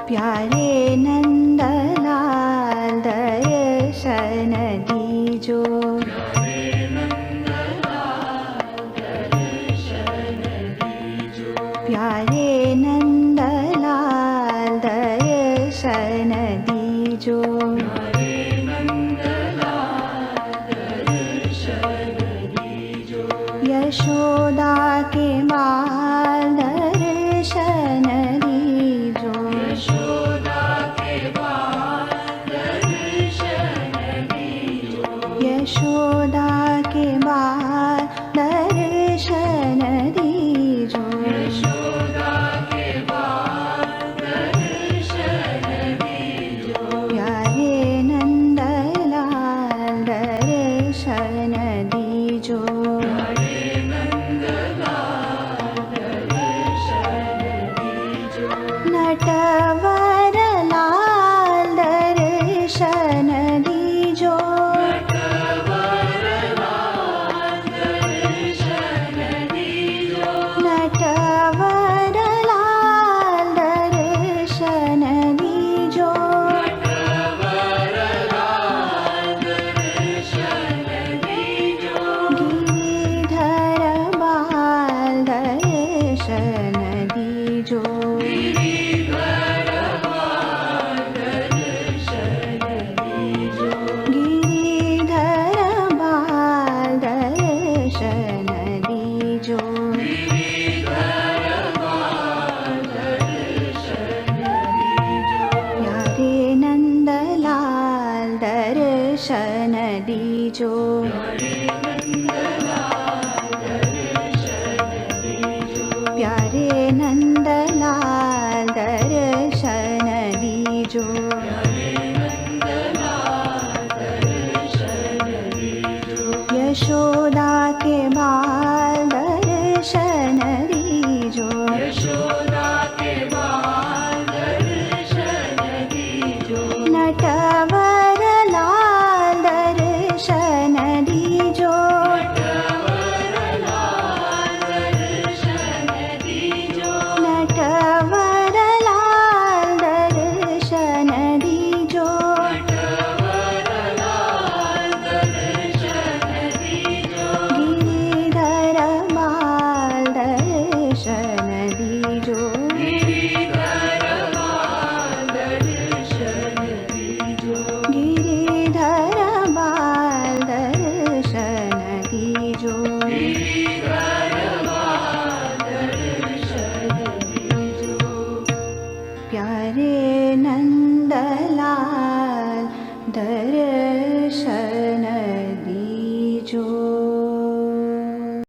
प्यारे नंदलाल दर्शन दीजो। प्यारे नंदलाल दर्शन दीजो। यशोदा के बाल दर्शन दीजो। यशोदा के बाल दर्शन दीजो। यशोदा के बाल दर्शन दीजो। यशोदा के बाल दर्शन दीजो। प्यारे नंदलाल दर्शन दीजो। नटवर लाल दर्शन दीजो। नटवर लाल दर्शन दीजो। नटवर लाल दर्शन दीजो। नटवर लाल दर्शन दीजो। गिरिधर बाल दर्शन दीजो। गिरिधर बाल दर्शन दीजो। गिरिधर बाल दर्शन दीजो। गिरिधर बाल दर्शन दीजो। प्यारे नंदलाल दर्शन दीजो। प्यारे नंदलाल दर्शन दीजो। यशोदा के बाल दर्शन दीजो। यशोदा के बाल दर्शन दीजो। नटवर लाल दर्शन दीजो। नटवर लाल दर्शन दीजो। नटवर लाल दर्शन दीजो। नटवर लाल दर्शन दीजो। गिरिधर बाल दर्शन दीजो। गिरिधर बाल दर्शन दीजो। गिरिधर बाल दर्शन दीजो। गिरिधर बाल दर्शन दीजो। प्यारे नंदलाल दर्शन दीजो।